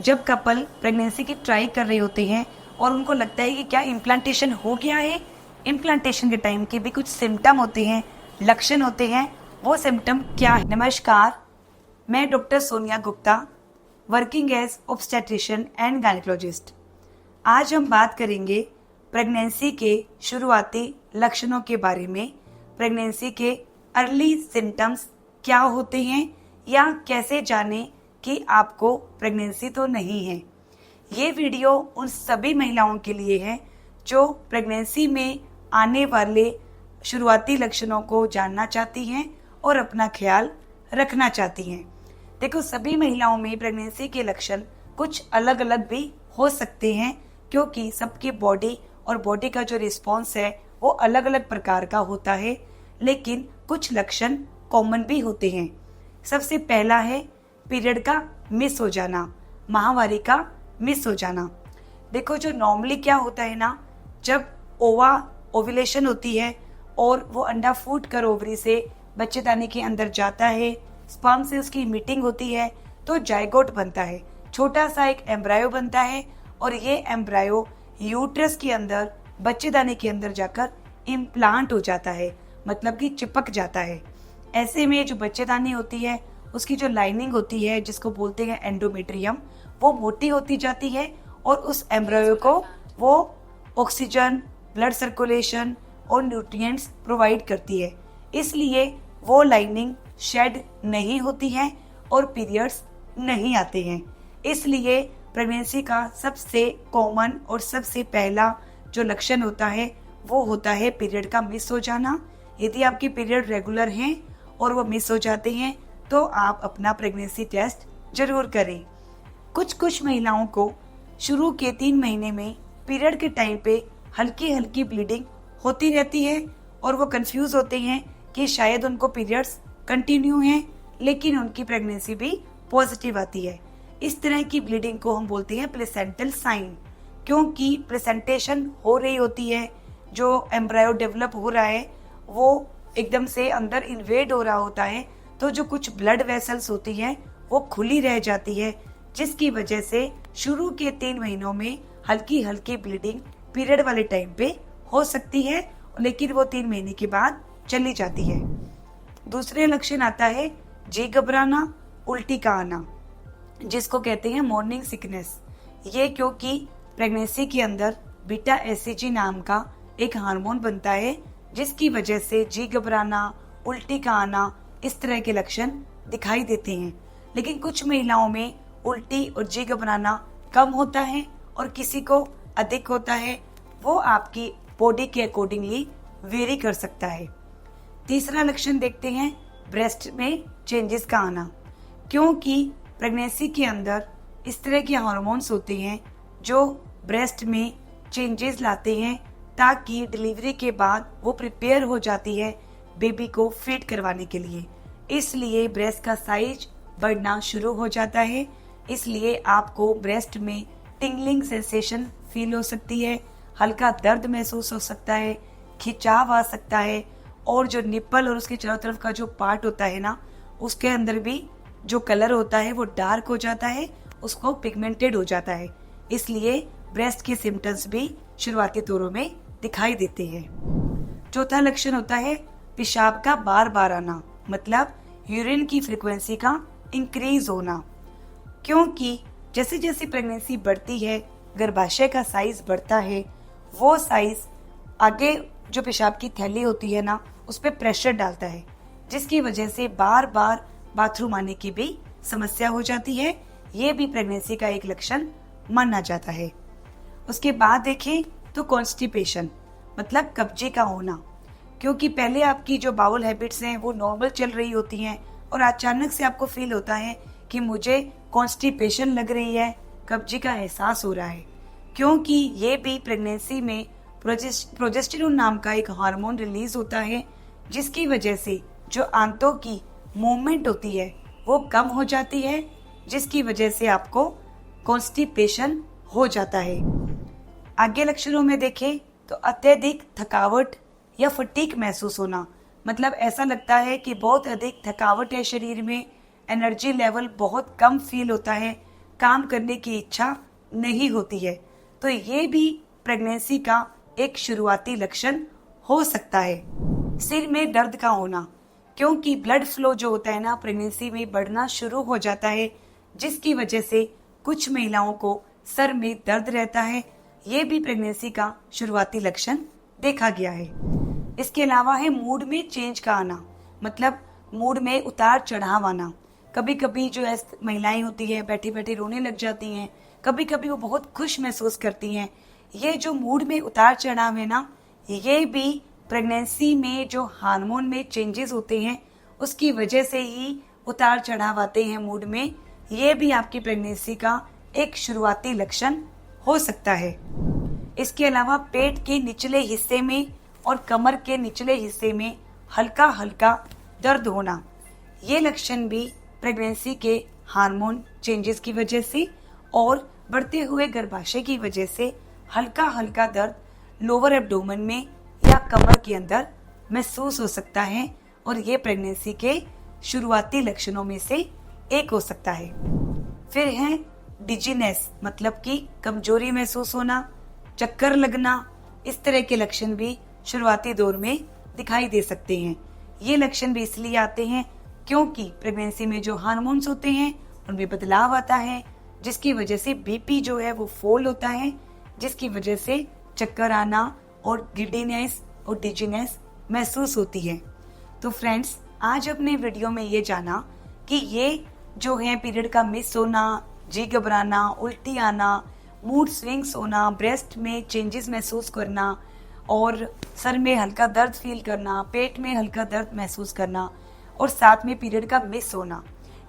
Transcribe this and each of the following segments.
जब couple pregnancy की try कर रहे होते हैं और उनको लगता है कि क्या इम्प्लांटेशन हो गया है, इम्प्लांटेशन के टाइम के भी कुछ सिम्टम होते हैं, लक्षण होते हैं। वो सिम्टम क्या है? नमस्कार, मैं doctor Sonia Gupta, working as obstetrician and gynaecologist. आज हम बात करेंगे प्रेगनेंसी के शुरुआती लक्षणों के बारे में। प्रेगनेंसी के अर्ली सिम्टम्स क्या होते हैं या कैसे जानें कि आपको प्रेगनेंसी तो नहीं है। ये वीडियो उन सभी महिलाओं के लिए है जो प्रेगनेंसी में आने वाले शुरुआती लक्षणों को जानना चाहती हैं और अपना ख्याल रखना चाहती हैं। देखो, सभी महिलाओं में प्रेगनेंसी के लक्षण कुछ अलग अलग भी हो सकते हैं, क्योंकि सबकी बॉडी और बॉडी का जो रिस्पॉन्स है वो अलग अलग प्रकार का होता है, लेकिन कुछ लक्षण कॉमन भी होते हैं। सबसे पहला है पीरियड का मिस हो जाना, माहवारी का मिस हो जाना। देखो, जो नॉर्मली क्या होता है ना, जब ओव्यूलेशन होती है और वो अंडा फूट कर ओवरी से बच्चेदानी के अंदर जाता है, स्पर्म से उसकी मीटिंग होती है तो जाइगोट बनता है, छोटा सा एक एम्ब्रायो बनता है और ये एम्ब्रायो यूट्रस के अंदर बच्चेदानी के अंदर जाकर इम्प्लांट हो जाता है, मतलब कि चिपक जाता है। ऐसे में जो बच्चेदानी होती है उसकी जो लाइनिंग होती है, जिसको बोलते हैं एंडोमेट्रियम, वो मोटी होती जाती है और उस एम्ब्रायो को वो ऑक्सीजन, ब्लड सर्कुलेशन और न्यूट्रिएंट्स प्रोवाइड करती है। इसलिए वो लाइनिंग शेड नहीं होती है और पीरियड्स नहीं आते हैं। इसलिए प्रेगनेंसी का सबसे कॉमन और सबसे पहला जो लक्षण होता है वो होता है पीरियड का मिस हो जाना। यदि आपके पीरियड रेगुलर हैं और वो मिस हो जाते हैं तो आप अपना प्रेगनेंसी टेस्ट जरूर करें। कुछ महिलाओं को शुरू के 3 महीने में पीरियड के टाइम पे हल्की हल्की ब्लीडिंग होती रहती है और वो कंफ्यूज होते हैं कि शायद उनको पीरियड्स कंटिन्यू हैं, लेकिन उनकी प्रेगनेंसी भी पॉजिटिव आती है। इस तरह की ब्लीडिंग को हम बोलते हैं प्लेसेंटल साइन, क्योंकि प्लेसेंटेशन हो रही होती है, जो एम्ब्रायो डेवलप हो रहा है वो एकदम से अंदर इन्वेड हो रहा होता है, तो जो कुछ ब्लड वेसल्स होती है वो खुली रह जाती है, जिसकी वजह से शुरू के 3 महीनों में हल्की हल्की ब्लीडिंग पीरियड वाले टाइम पे हो सकती है, लेकिन वो 3 महीने के बाद चली जाती है। दूसरे लक्षण आता है जी घबराना, उल्टी का आना, जिसको कहते हैं मॉर्निंग सिकनेस। ये क्योंकि प्रेगनेंसी के अंदर बीटा एसीजी नाम का एक हार्मोन बनता है, जिसकी वजह से जी घबराना, उल्टी का आना, इस तरह के लक्षण दिखाई देते हैं। लेकिन कुछ महिलाओं में उल्टी और जी घबराना कम होता है और किसी को अधिक होता है। वो आपकी बॉडी के अकॉर्डिंगली वेरी कर सकता है। तीसरा लक्षण देखते हैं ब्रेस्ट में चेंजेस का आना, क्योंकि प्रेगनेंसी के अंदर इस तरह के हार्मोन्स होते हैं जो ब्रेस्ट में चेंजेस लाते हैं, ताकि डिलीवरी के बाद वो प्रिपेयर हो जाती है बेबी को फीड करवाने के लिए। इसलिए ब्रेस्ट का साइज बढ़ना शुरू हो जाता है। इसलिए आपको ब्रेस्ट में टिंगलिंग सेंसेशन फील हो सकती है, हल्का दर्द महसूस हो सकता है, खिंचाव आ सकता है, और जो निप्पल और उसके चारों तरफ का जो पार्ट होता है ना, उसके अंदर भी जो कलर होता है वो डार्क हो जाता है, उसको पिगमेंटेड हो जाता है। इसलिए ब्रेस्ट के सिम्टम्स भी शुरुआती दौरों में दिखाई देते हैं। चौथा लक्षण होता है पेशाब का बार बार आना, मतलब यूरिन की फ्रीक्वेंसी का इंक्रीज होना, क्योंकि जैसे जैसे प्रेगनेंसी बढ़ती है गर्भाशय का साइज बढ़ता है, वो साइज आगे जो पेशाब की थैली होती है ना, उस पर प्रेशर डालता है, जिसकी वजह से बार बार बाथरूम आने की भी समस्या हो जाती है। ये भी प्रेगनेंसी का एक लक्षण माना जाता है। उसके बाद देखें तो कॉन्स्टिपेशन, मतलब कब्जे का होना, क्योंकि पहले आपकी जो बाउल हैबिट्स हैं वो नॉर्मल चल रही होती हैं और अचानक से आपको फील होता है कि मुझे कॉन्स्टिपेशन लग रही है, कब्जे का एहसास हो रहा है, क्योंकि ये भी प्रेगनेंसी में प्रोजेस्टेरोन नाम का एक हार्मोन रिलीज होता है, जिसकी वजह से जो आंतों की मूवमेंट होती है वो कम हो जाती है, जिसकी वजह से आपको कॉन्स्टिपेशन हो जाता है। आगे लक्षणों में देखें तो अत्यधिक थकावट या फटीग महसूस होना, मतलब ऐसा लगता है कि बहुत अधिक थकावट है शरीर में, एनर्जी लेवल बहुत कम फील होता है, काम करने की इच्छा नहीं होती है, तो ये भी प्रेगनेंसी का एक शुरुआती लक्षण हो सकता है। सिर में दर्द का होना, क्योंकि ब्लड फ्लो जो होता है ना प्रेगनेंसी में बढ़ना शुरू हो जाता है, जिसकी वजह से कुछ महिलाओं को सर में दर्द रहता है। ये भी प्रेगनेंसी का शुरुआती लक्षण देखा गया है। इसके अलावा है मूड में चेंज का आना, मतलब मूड में उतार चढ़ाव आना। कभी कभी जो है महिलाएं होती है बैठी बैठी रोने लग जाती हैं, कभी कभी वो बहुत खुश महसूस करती हैं। ये जो मूड में उतार चढ़ाव है ना, ये भी प्रेगनेंसी में जो हार्मोन में चेंजेस होते हैं उसकी वजह से ही उतार चढ़ाव आते हैं मूड में। ये भी आपकी प्रेगनेंसी का एक शुरुआती लक्षण हो सकता है। इसके अलावा पेट के निचले हिस्से में और कमर के निचले हिस्से में हल्का हल्का दर्द होना, ये लक्षण भी प्रेगनेंसी के हार्मोन चेंजेस की वजह से और बढ़ते हुए गर्भाशय की वजह से हल्का हल्का दर्द लोअर एब्डोमेन में या कमर के अंदर महसूस हो सकता है, और ये प्रेगनेंसी के शुरुआती लक्षणों में से एक हो सकता है। फिर है डिजीनेस, मतलब कि कमजोरी महसूस होना, चक्कर लगना। इस तरह के लक्षण भी शुरुआती दौर में दिखाई दे सकते हैं। ये लक्षण भी इसलिए आते हैं क्योंकि प्रेगनेंसी में जो हार्मोन्स होते हैं उनमें बदलाव आता है, जिसकी वजह से बीपी जो है वो फॉल होता है, जिसकी वजह से चक्कर आना और गिडीनेस और डिजीनेस महसूस होती है। तो फ्रेंड्स, आज अपने वीडियो में ये जाना कि ये जो है पीरियड का मिस होना, जी घबराना, उल्टी आना, मूड स्विंग्स होना, ब्रेस्ट में चेंजेस महसूस करना और सर में हल्का दर्द फील करना, पेट में हल्का दर्द महसूस करना और साथ में पीरियड का मिस होना,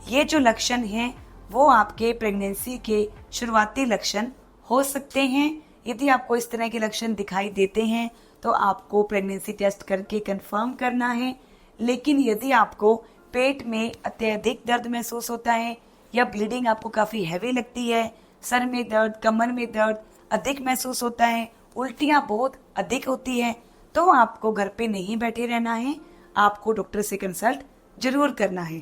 ये जो लक्षण हैं वो आपके प्रेगनेंसी के शुरुआती लक्षण हो सकते हैं। यदि आपको इस तरह के लक्षण दिखाई देते हैं तो आपको प्रेगनेंसी टेस्ट करके कंफर्म करना है। लेकिन यदि आपको पेट में अत्यधिक दर्द महसूस होता है या ब्लीडिंग आपको काफ़ी हैवी लगती है, सर में दर्द, कमर में दर्द अधिक महसूस होता है, उल्टियाँ बहुत अधिक होती है, तो आपको घर पे नहीं बैठे रहना है, आपको डॉक्टर से कंसल्ट जरूर करना है।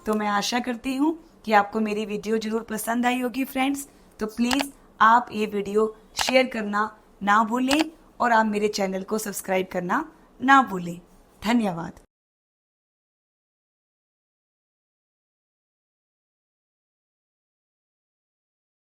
तो मैं आशा करती हूँ कि आपको मेरी वीडियो जरूर पसंद आई होगी फ्रेंड्स। तो प्लीज़ आप ये वीडियो शेयर करना ना भूलें और आप मेरे चैनल को सब्सक्राइब करना ना भूलें। धन्यवाद।